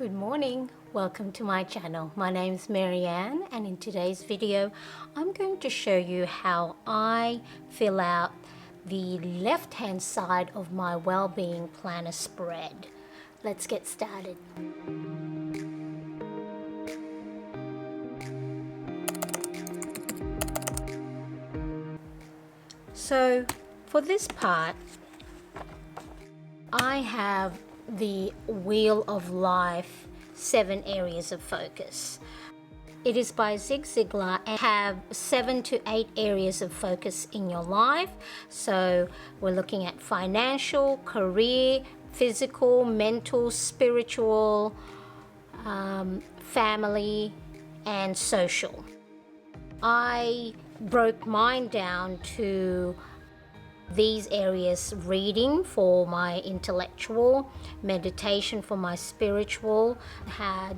Good morning, welcome to my channel. My name is Marianne, and in today's video I'm going to show you how I fill out the left hand side of my well-being planner spread. Let's get started. So for this part I have the Wheel of Life 7 areas of focus. It is by Zig Ziglar and have 7 to 8 areas of focus in your life. So we're looking at financial, career, physical, mental, spiritual, family, and social. I broke mine down to these areas: reading for my intellectual, meditation for my spiritual,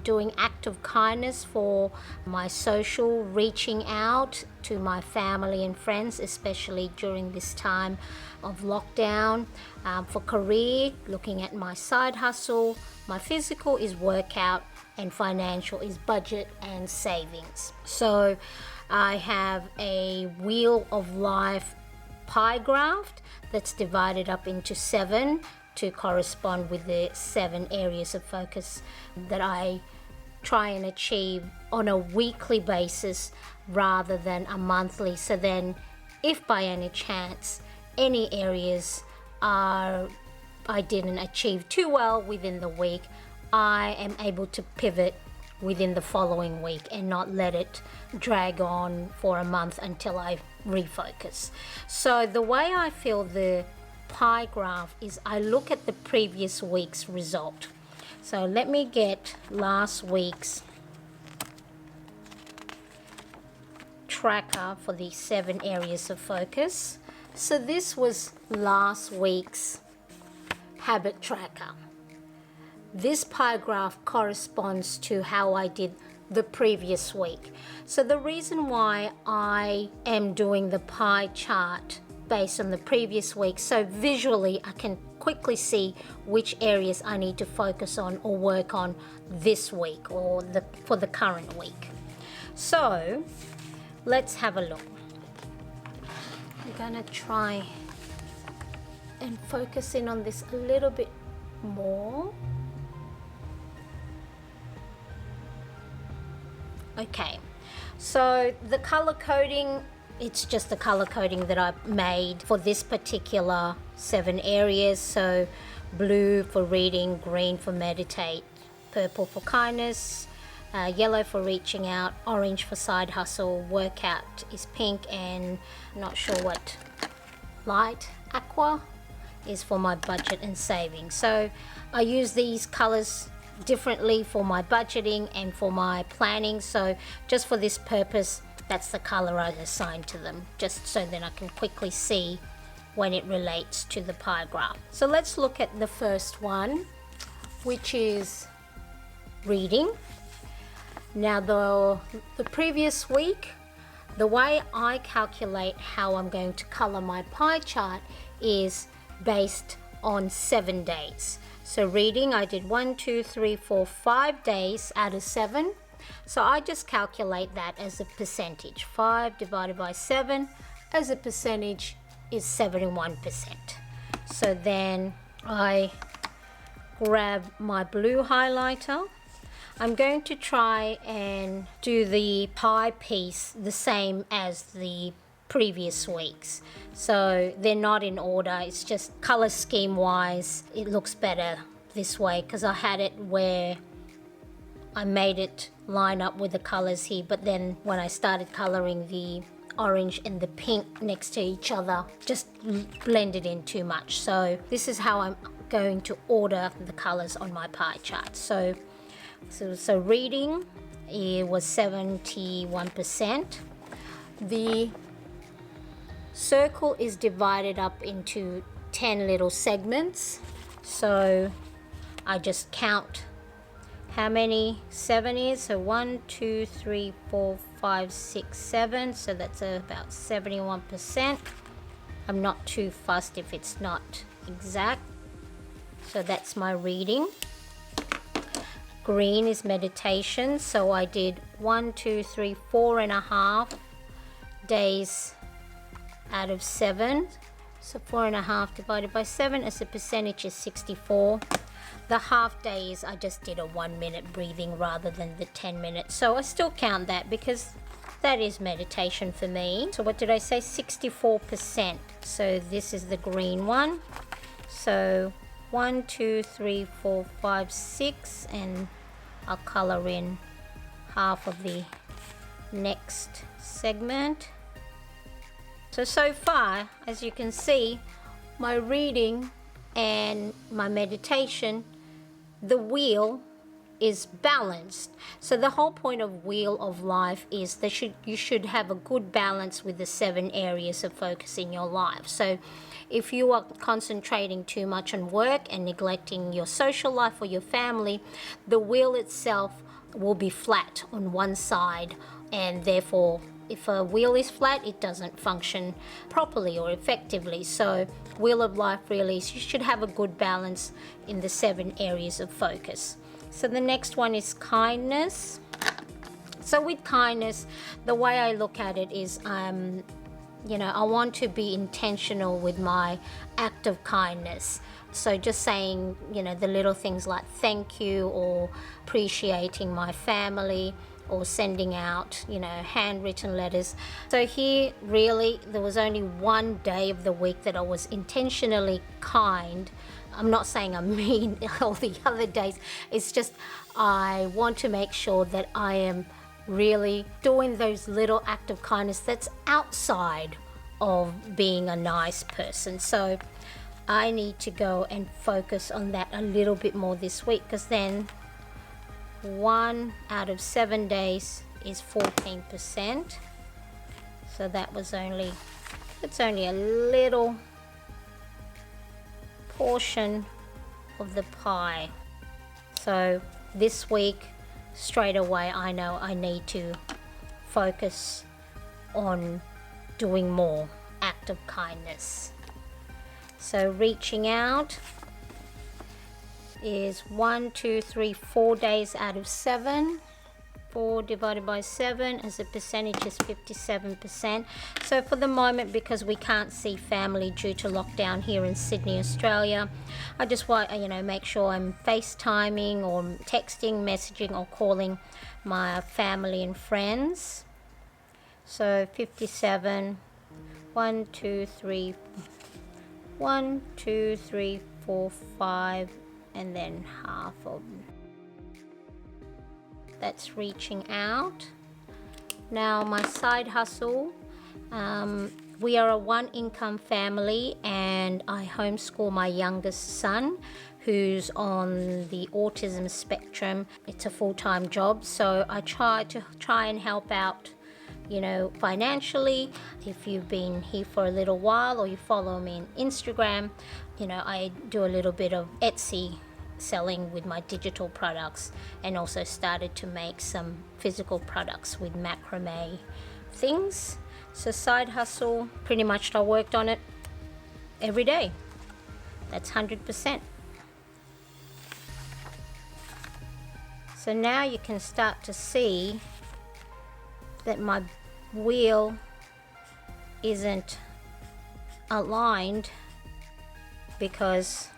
doing act of kindness for my social, reaching out to my family and friends, especially during this time of lockdown, for career, looking at my side hustle, my physical is workout, and financial is budget and savings. So I have a Wheel of Life pie graph that's divided up into 7 to correspond with the 7 areas of focus that I try and achieve on a weekly basis rather than a monthly. So then if by any chance any areas I didn't achieve too well within the week, I am able to pivot within the following week and not let it drag on for a month until I refocus. So the way I fill the pie graph is I look at the previous week's result. So let me get last week's tracker for the 7 areas of focus. So this was last week's habit tracker. This pie graph corresponds to how I did the previous week. So the reason why I am doing the pie chart based on the previous week, so visually I can quickly see which areas I need to focus on or work on this week or for the current week. So let's have a look. I'm gonna try and focus in on this a little bit more. Okay, so the color coding, it's just the color coding that I made for this particular 7 areas. So blue for reading, green for meditate, purple for kindness, yellow for reaching out, orange for side hustle, workout is pink, and I'm not sure what light aqua is for my budget and saving. So I use these colors differently for my budgeting and for my planning. So just for this purpose, that's the color I assigned to them, just so then I can quickly see when it relates to the pie graph. So let's look at the first one, which is reading. Now the previous week, the way I calculate how I'm going to color my pie chart is based on 7 days. So reading, I did 1, 2, 3, 4, 5 days out of 7. So I just calculate that as a percentage. 5 divided by 7 as a percentage is 71%. So then I grab my blue highlighter. I'm going to try and do the pie piece the same as the previous weeks. So they're not in order, it's just color scheme wise it looks better this way because I had it where I made it line up with the colors here, but then when I started coloring the orange and the pink next to each other, just blended in too much. So this is how I'm going to order the colors on my pie chart. So reading, it was 71%. The circle is divided up into 10 little segments. So I just count how many 7 is. So 1, 2, 3, 4, 5, 6, 7. So that's about 71%. I'm not too fussed if it's not exact. So that's my reading. green is meditation. So I did 1, 2, 3, 4.5 days out of 7. So 4.5 divided by 7 as a percentage is 64. The half days I just did a 1-minute breathing rather than the 10 minutes. So I still count that because that is meditation for me. So what did I say? 64%. So this is the green one. So 1, 2, 3, 4, 5, 6, and I'll color in half of the next segment. So far, as you can see, my reading and my meditation, the wheel is balanced. So the whole point of Wheel of Life is that you should have a good balance with the 7 areas of focus in your life. So if you are concentrating too much on work and neglecting your social life or your family, the wheel itself will be flat on one side, and therefore if a wheel is flat, it doesn't function properly or effectively. So Wheel of Life really is you should have a good balance in the 7 areas of focus. So the next one is kindness. So with kindness, the way I look at it is I want to be intentional with my act of kindness. So just saying, the little things like thank you or appreciating my family, or sending out, handwritten letters. So here, really, there was only one day of the week that I was intentionally kind. I'm not saying I'm mean all the other days. It's just I want to make sure that I am really doing those little acts of kindness that's outside of being a nice person. So I need to go and focus on that a little bit more this week, because then 1 out of 7 days is 14%. So it's only a little portion of the pie. So this week, straight away, I know I need to focus on doing more act of kindness. So reaching out is 1, 2, 3, 4 days out of 7. 4 divided by 7 as a percentage is 57%. So for the moment, because we can't see family due to lockdown here in Sydney, Australia, I just want make sure I'm FaceTiming or texting, messaging or calling my family and friends. So 57, 1, 2, 3, 1, 2, 3, 4, 5, and then half of that's reaching out. Now my side hustle, we are a 1-income family, and I homeschool my youngest son who's on the autism spectrum. It's a full-time job, so I try and help out financially. If you've been here for a little while or you follow me on Instagram, I do a little bit of Etsy selling with my digital products, and also started to make some physical products with macrame things. So side hustle, pretty much I worked on it every day. That's 100%. So now you can start to see that my wheel isn't aligned, because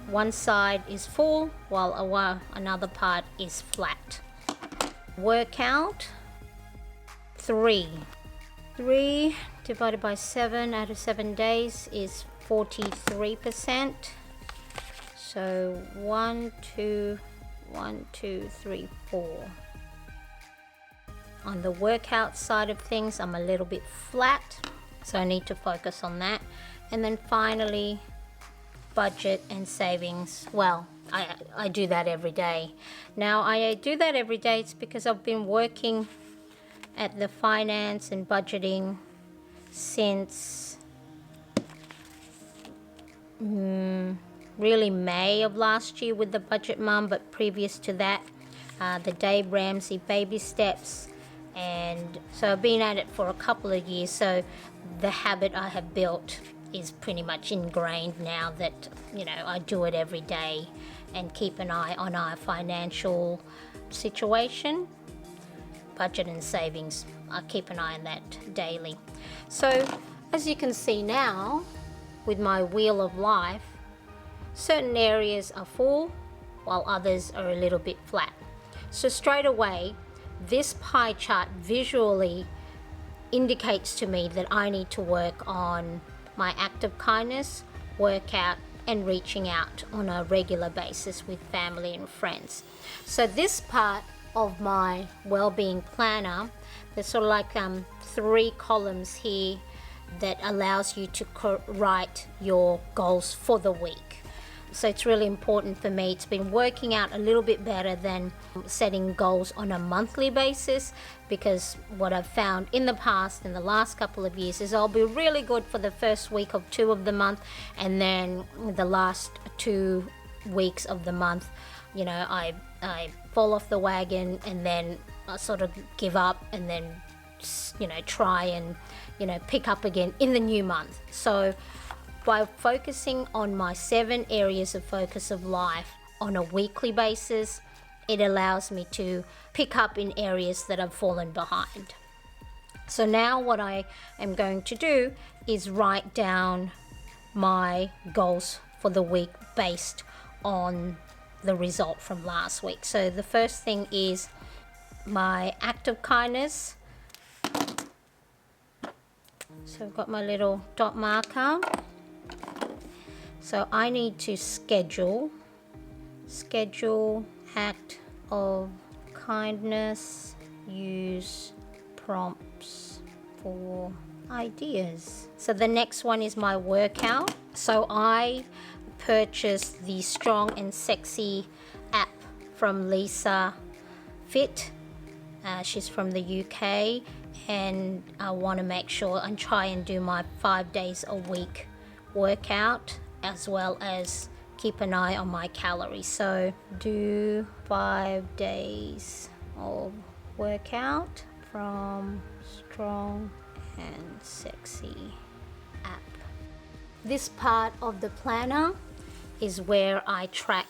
one side is full while another part is flat. Workout, 3 divided by 7 out of 7 days is 43%. So 1, 2, 3, 4. On the workout side of things, I'm a little bit flat, so I need to focus on that. And then finally, budget and savings. Well, I do that every day. Now I do that every day. It's because I've been working at the finance and budgeting since really May of last year with the Budget Mum, but previous to that, the Dave Ramsey Baby Steps. And so I've been at it for a couple of years, so the habit I have built is pretty much ingrained now that I do it every day, and keep an eye on our financial situation, budget and savings. I keep an eye on that daily. So as you can see now with my wheel of life, certain areas are full while others are a little bit flat. So straight away, this pie chart visually indicates to me that I need to work on my act of kindness, workout, and reaching out on a regular basis with family and friends. So this part of my well-being planner, there's sort of like 3 columns here that allows you to write your goals for the week. So it's really important for me. It's been working out a little bit better than setting goals on a monthly basis, because what I've found in the past, in the last couple of years, is I'll be really good for the first week of 2 of the month, and then the last 2 weeks of the month, you know, I fall off the wagon, and then I sort of give up, and then, you know, try and, you know, pick up again in the new month. So by focusing on my 7 areas of focus of life on a weekly basis, it allows me to pick up in areas that I've fallen behind. So now what I am going to do is write down my goals for the week based on the result from last week. So the first thing is my act of kindness. So I've got my little dot marker. So I need to schedule act of kindness, use prompts for ideas. So the next one is my workout. So I purchased the Strong and Sexy app from Lisa Fit. She's from the UK, and I want to make sure and try and do my 5 days a week workout, as well as keep an eye on my calories. So do 5 days of workout from Strong and Sexy app. This part of the planner is where I track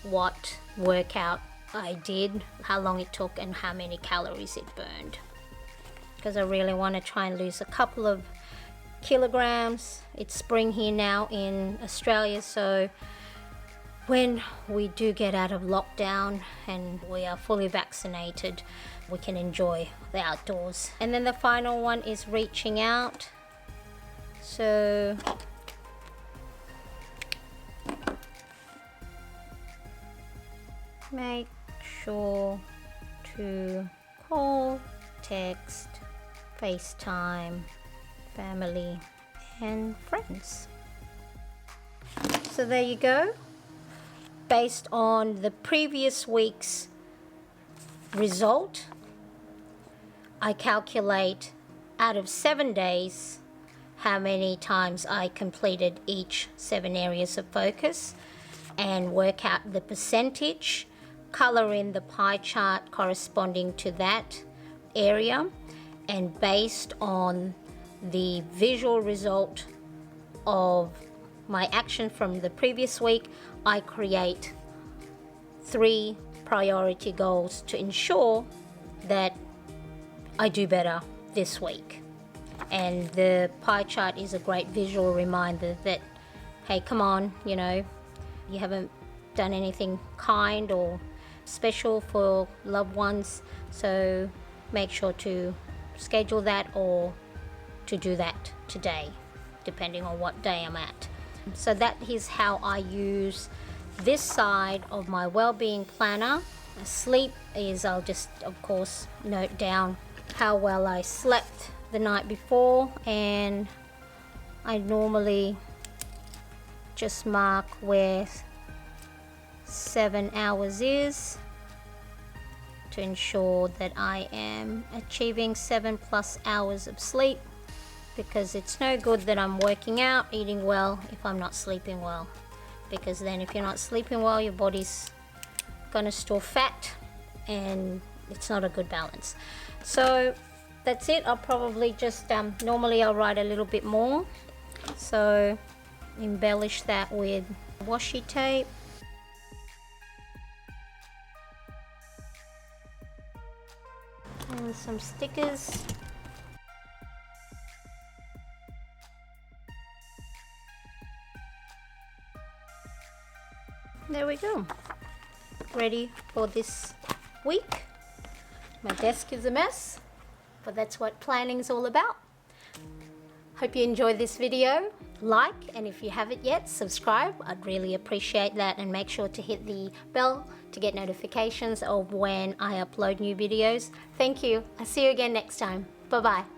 what workout I did, how long it took, and how many calories it burned, because I really want to try and lose a couple of kilograms. It's spring here now in Australia, so when we do get out of lockdown and we are fully vaccinated, we can enjoy the outdoors. And then the final one is reaching out. So make sure to call, text, FaceTime family and friends. So there you go. Based on the previous week's result, I calculate out of 7 days how many times I completed each 7 areas of focus, and work out the percentage, color in the pie chart corresponding to that area, and based on the visual result of my action from the previous week, I create 3 priority goals to ensure that I do better this week. And the pie chart is a great visual reminder that, hey, come on, you know, you haven't done anything kind or special for loved ones, so make sure to schedule that or to do that today, depending on what day I'm at. So that is how I use this side of my well-being planner. Sleep is, I'll just of course note down how well I slept the night before, and I normally just mark where 7 hours is to ensure that I am achieving 7+ hours of sleep, because it's no good that I'm working out, eating well, if I'm not sleeping well, because then if you're not sleeping well, your body's gonna store fat and it's not a good balance. So that's it. I'll probably just normally I'll write a little bit more, so embellish that with washi tape. And some stickers. There we go. Ready for this week. My desk is a mess, but that's what planning's all about. Hope you enjoyed this video. Like, and if you haven't yet, subscribe. I'd really appreciate that, and make sure to hit the bell to get notifications of when I upload new videos. Thank you. I'll see you again next time. Bye bye.